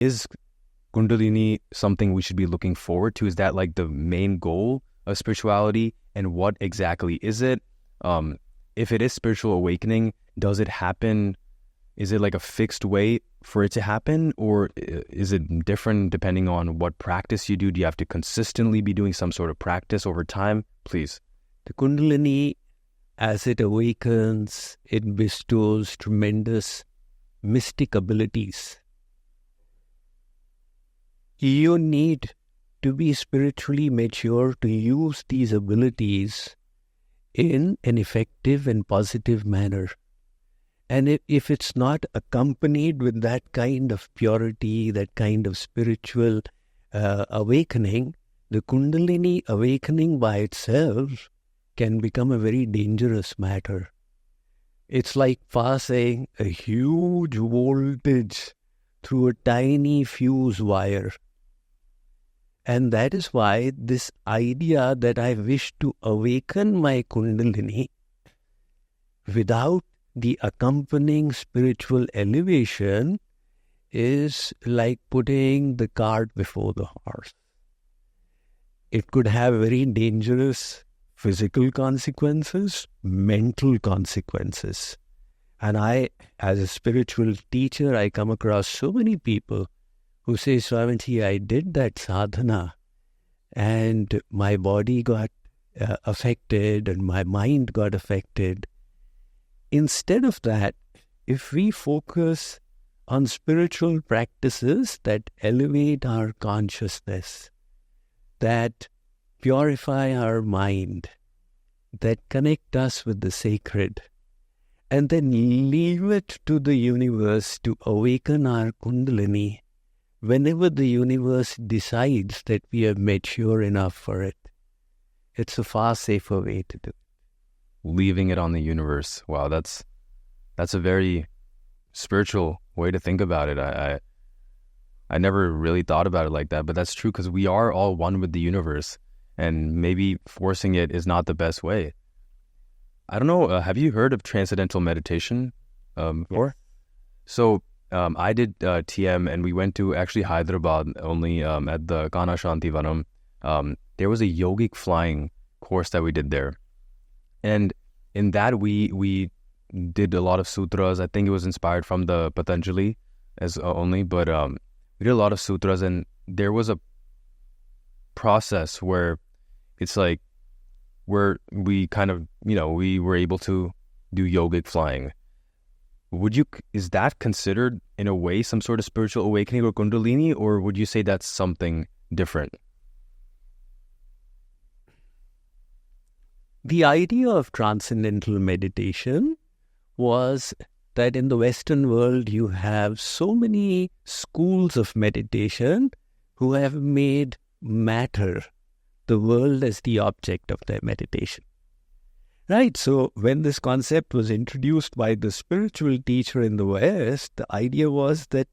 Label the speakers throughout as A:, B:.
A: Is Kundalini something we should be looking forward to? Is that like the main goal of spirituality? And what exactly is it? If it is spiritual awakening, does it happen? Is it like a fixed way for it to happen? Or is it different depending on what practice you do? Do you have to consistently be doing some sort of practice over time? Please.
B: The Kundalini, as it awakens, it bestows tremendous mystic abilities. You need to be spiritually mature to use these abilities in an effective and positive manner. And if it's not accompanied with that kind of purity, that kind of spiritual awakening, the Kundalini awakening by itself can become a very dangerous matter. It's like passing a huge voltage through a tiny fuse wire. And that is why this idea that I wish to awaken my Kundalini without the accompanying spiritual elevation is like putting the cart before the horse. It could have very dangerous physical consequences, mental consequences. And I, as a spiritual teacher, I come across so many people who say, Swamiji, I did that sadhana and my body got affected and my mind got affected. Instead of that, if we focus on spiritual practices that elevate our consciousness, that purify our mind, that connect us with the sacred, and then leave it to the universe to awaken our Kundalini whenever the universe decides that we are mature enough for it. It's a far safer way to do it.
A: Leaving it on the universe. Wow, that's a very spiritual way to think about it. I never really thought about it like that, but that's true because we are all one with the universe, and maybe forcing it is not the best way. I don't know, have you heard of transcendental meditation before?
B: Yes.
A: So I did TM, and we went to actually Hyderabad only at the Kana Shanti Vanam. There was a yogic flying course that we did there. And in that, we did a lot of sutras. I think it was inspired from the Patanjali as only, but we did a lot of sutras, and there was a process where it's like where we kind of, we were able to do yogic flying. Is that considered in a way some sort of spiritual awakening or Kundalini, or would you say that's something different?
B: The idea of transcendental meditation was that in the Western world you have so many schools of meditation who have made matter, the world, as the object of their meditation. Right, so when this concept was introduced by the spiritual teacher in the West, the idea was that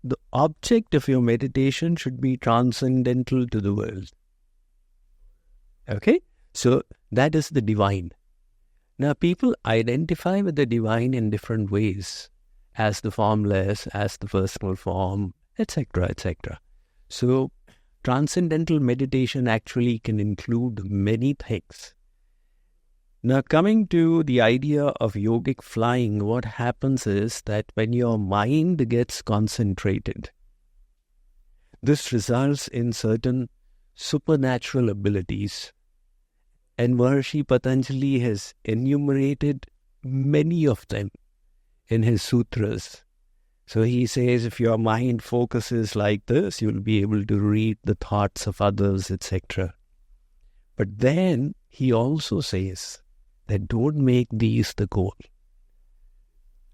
B: the object of your meditation should be transcendental to the world. Okay? So that is the divine. Now people identify with the divine in different ways, as the formless, as the personal form, etc., etc. So transcendental meditation actually can include many things. Now coming to the idea of yogic flying, what happens is that when your mind gets concentrated, this results in certain supernatural abilities. And Maharishi Patanjali has enumerated many of them in his sutras. So he says if your mind focuses like this, you'll be able to read the thoughts of others, etc. But then he also says that don't make these the goal.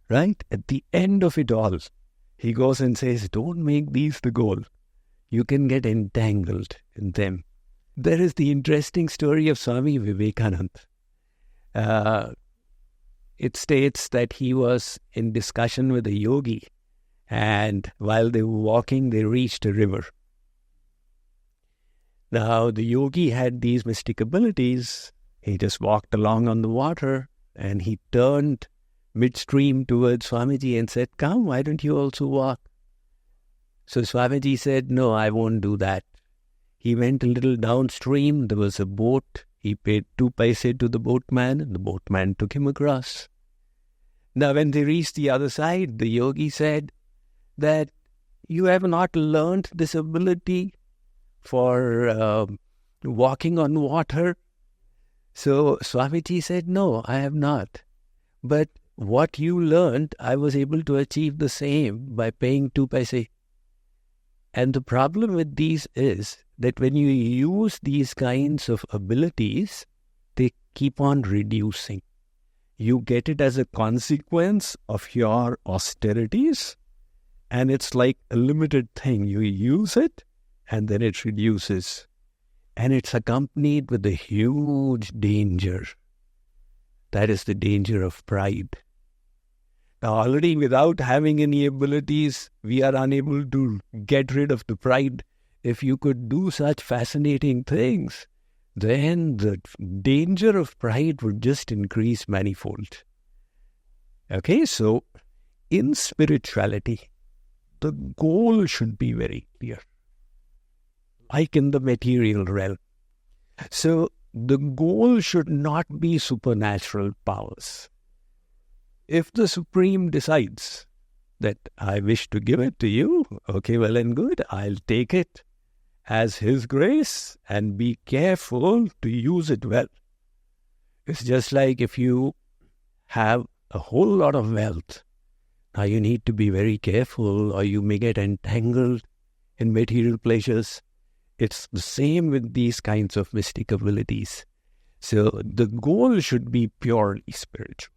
B: Right? At the end of it all, he goes and says, don't make these the goal. You can get entangled in them. There is the interesting story of Swami Vivekananda. It states that he was in discussion with a yogi, and while they were walking, they reached a river. Now, the yogi had these mystic abilities. He just walked along on the water, and he turned midstream towards Swamiji and said, come, why don't you also walk? So Swamiji said, no, I won't do that. He went a little downstream. There was a boat. He paid 2 paise to the boatman, and the boatman took him across. Now, when they reached the other side, the yogi said that you have not learned this ability for walking on water. So Swamiji said, no, I have not. But what you learned, I was able to achieve the same by paying 2 paise. And the problem with these is that when you use these kinds of abilities, they keep on reducing. You get it as a consequence of your austerities, and it's like a limited thing. You use it, and then it reduces. And it's accompanied with a huge danger. That is the danger of pride. Now, already without having any abilities, we are unable to get rid of the pride. If you could do such fascinating things, then the danger of pride would just increase manifold. Okay, so in spirituality, the goal should be very clear, like in the material realm. So the goal should not be supernatural powers. If the Supreme decides that I wish to give it to you, okay, well and good, I'll take it as His grace and be careful to use it well. It's just like if you have a whole lot of wealth, now you need to be very careful or you may get entangled in material pleasures. It's the same with these kinds of mystic abilities. So the goal should be purely spiritual.